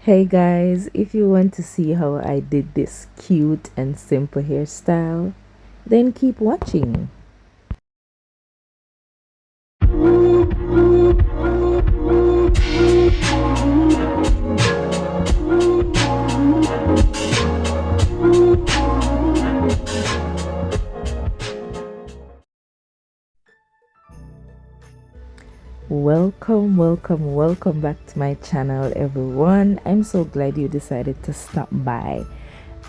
Hey guys, if you want to see how I did this cute and simple hairstyle, then keep watching. Welcome back to my channel, everyone. I'm so glad you decided to stop by.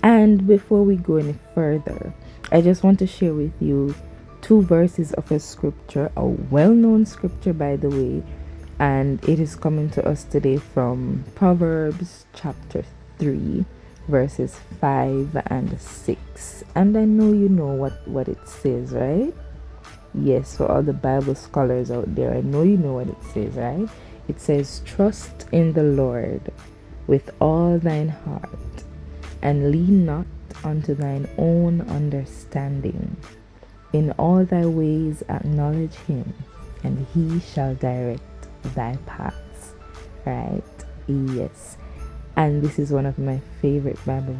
And before we go any further, I just want to share with you two verses of a scripture, a well known scripture, by the way, and it is coming to us today from Proverbs chapter 3, verses 5 and 6. And I know you know what it says, right? Yes, for all the Bible scholars out there, I know you know what it says, right? It says, "Trust in the Lord with all thine heart, and lean not unto thine own understanding. In all thy ways acknowledge him, and he shall direct thy paths." Right? Yes. And this is one of my favorite Bible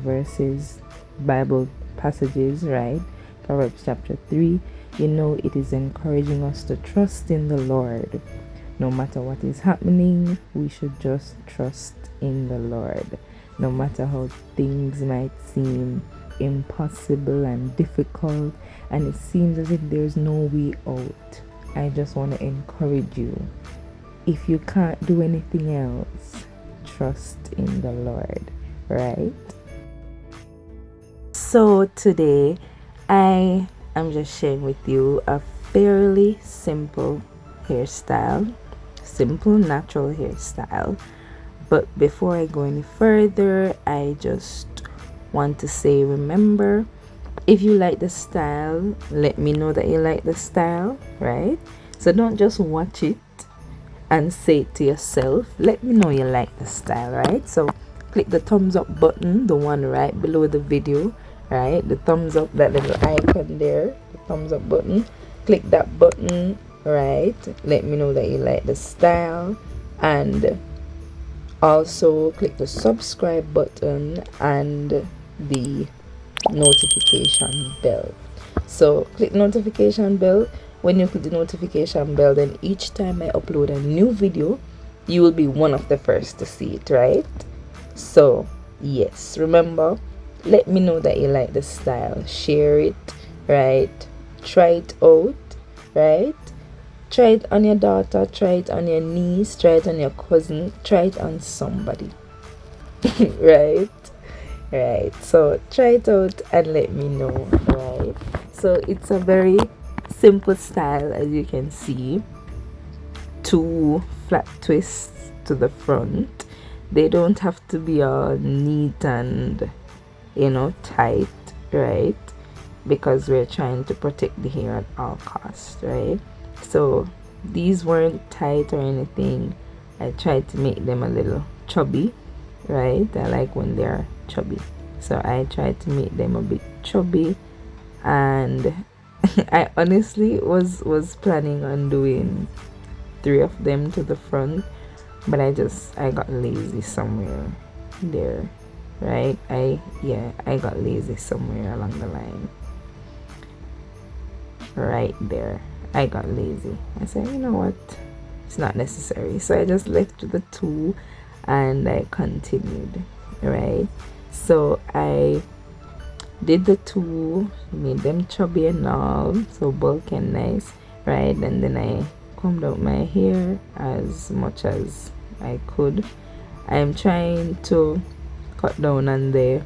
passages, right? Proverbs chapter 3. You know, it is encouraging us to trust in the Lord. No matter what is happening, we should just trust in the Lord. No matter how things might seem impossible and difficult, and it seems as if there's no way out, I just want to encourage you. If you can't do anything else, trust in the Lord, right? So today, I'm just sharing with you a fairly simple hairstyle, simple natural hairstyle. But before I go any further, I just want to say, remember, if you like the style, let me know that you like the style, right? So don't just watch it and say it to yourself. Let me know you like the style, right? So click the thumbs up button, the one right below the video, right? The thumbs up, that little icon there, the thumbs up button. Click that button, right? Let me know that you like the style. And also click the subscribe button and the notification bell. So click notification bell. When you click the notification bell, then each time I upload a new video, you will be one of the first to see it, right? So yes, remember, let me know that you like the style. Share it, right? Try it out, right? Try it on your daughter, try it on your niece, try it on your cousin, try it on somebody. Right? Right. So try it out and let me know, right? So it's a very simple style, as you can see. Two flat twists to the front. They don't have to be all neat and tight, right? Because we're trying to protect the hair at all costs, right? So these weren't tight or anything. I tried to make them a little chubby, right? I like when they're chubby, so I tried to make them a bit chubby. And I honestly was planning on doing 3 of them to the front, but I got lazy somewhere there, right? I got lazy somewhere along the line, right there. I got lazy. I said, you know what, it's not necessary, so I just left the 2 and I continued, right? So I did the 2, made them chubby and all, so bulky and nice, right? And then I combed out my hair as much as I could. I'm trying to cut down on the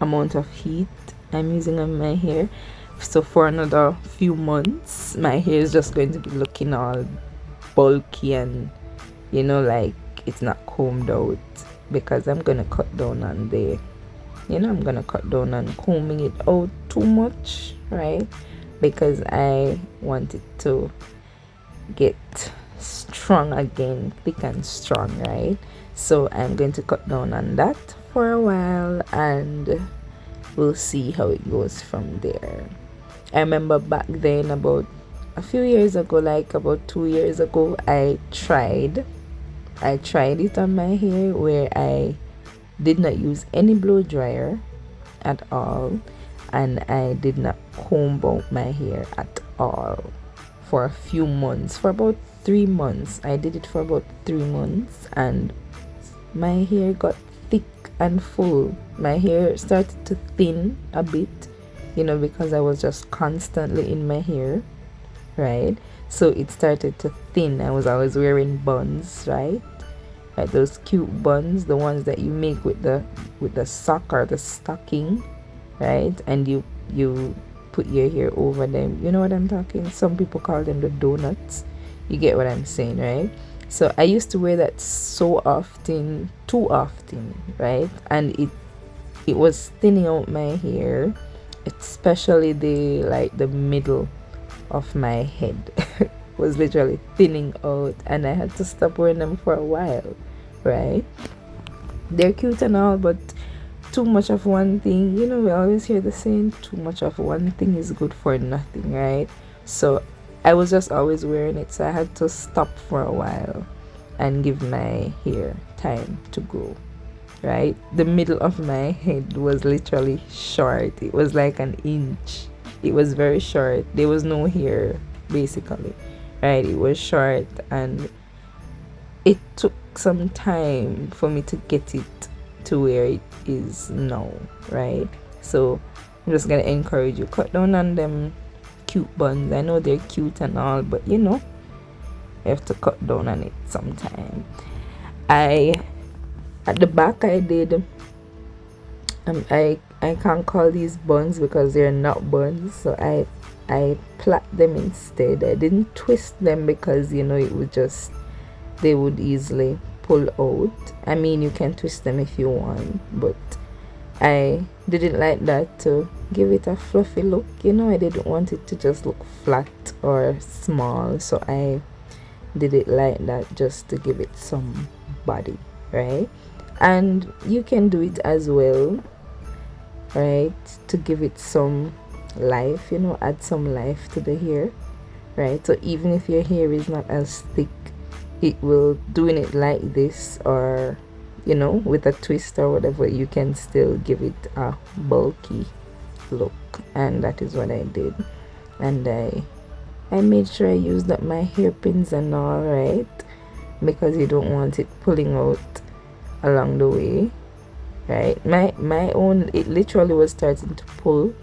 amount of heat I'm using on my hair. So for another few months, my hair is just going to be looking all bulky and like it's not combed out, because I'm gonna cut down on the I'm gonna cut down on combing it out too much, right? Because I want it to get strong again, thick and strong, right? So I'm going to cut down on that for a while, and we'll see how it goes from there. I remember back then, about a few years ago, like about 2 years ago, I tried I tried it on my hair where I did not use any blow dryer at all, and I did not comb out my hair at all for a few months, for about 3 months. I did it for about 3 months, and my hair got thick and full. My hair started to thin a bit, because I was just constantly in my hair, right? So it started to thin. I was always wearing buns, right? Like those cute buns, the ones that you make with the sock or the stocking, right? And you put your hair over them. You know what I'm talking? Some people call them the donuts. You get what I'm saying, right? So I used to wear that so often, too often, right? And it was thinning out my hair, especially the middle of my head was literally thinning out, and I had to stop wearing them for a while, right? They're cute and all, but too much of one thing, we always hear the saying, too much of one thing is good for nothing, right? So I was just always wearing it, so I had to stop for a while and give my hair time to grow, right? The middle of my head was literally short. It was like an inch. It was very short. There was no hair, basically, right? It was short, and it took some time for me to get it to where it is now, right? So I'm just gonna encourage you, cut down on them cute buns. I know they're cute and all, but you have to cut down on it sometime. At the back I did I can't call these buns because they're not buns, so I plait them instead. I didn't twist them because it would just, they would easily pull out. I mean, you can twist them if you want, but I didn't like that to give it a fluffy look. I didn't want it to just look flat or small, so I did it like that just to give it some body, right? And you can do it as well, right, to give it some life, add some life to the hair, right? So even if your hair is not as thick, it will, doing it like this, or with a twist or whatever, you can still give it a bulky look. And that is what I did. And I made sure I used up my hairpins and all, right, because you don't want it pulling out along the way, right? My own, it literally was starting to pull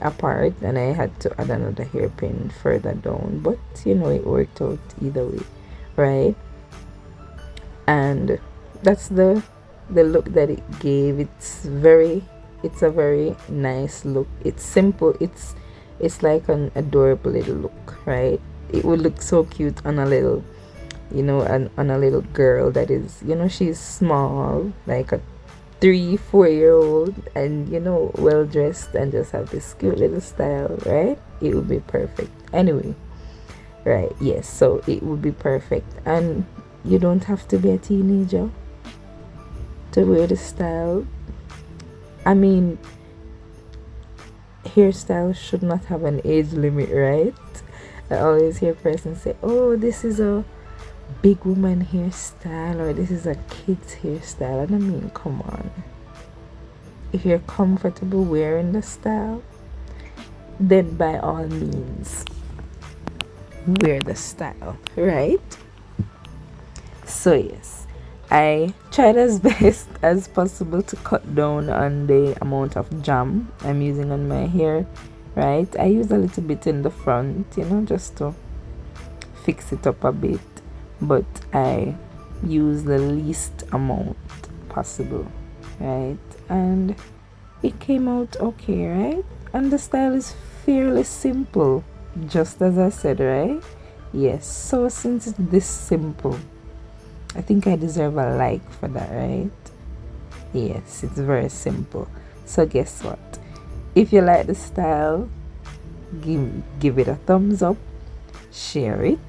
apart, and I had to add another hairpin further down, but it worked out either way, right? And that's the look that it gave. It's a very nice look. It's simple. It's like an adorable little look, right? It would look so cute on a little, on a little girl that is, she's small, like a 3-4-year-old, and well dressed, and just have this cute little style, right? It would be perfect. Anyway, right? Yes, so it would be perfect, and you don't have to be a teenager to wear the style. I mean, hairstyle should not have an age limit, right? I always hear persons say, oh, this is a big woman hairstyle, or this is a kid's hairstyle. And I mean, come on, if you're comfortable wearing the style, then by all means wear the style, right? So yes, I tried as best as possible to cut down on the amount of jam I'm using on my hair, right? I use a little bit in the front, just to fix it up a bit, but I use the least amount possible, right? And it came out okay, right? And the style is fairly simple, just as I said, right? Yes, so since it's this simple, I think I deserve a like for that, right? Yes, it's very simple. So guess what? If you like the style, give it a thumbs up, share it,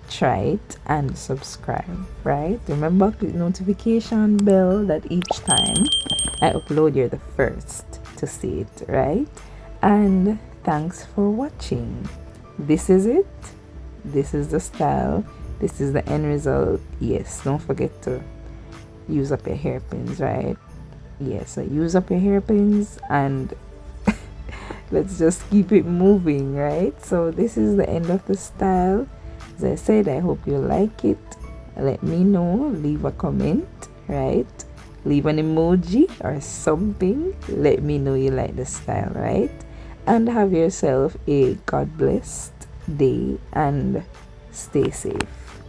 try it, and subscribe, right? Remember, click notification bell that each time I upload, you're the first to see it, right? And thanks for watching. This is it. This is the style. this is the end result. Yes, don't forget to use up your hairpins, right? Yes, so use up your hairpins and let's just keep it moving, right? So this is the end of the style. As I said, I hope you like it. Let me know, leave a comment, right? Leave an emoji or something. Let me know you like the style, right? And have yourself a God blessed day and stay safe.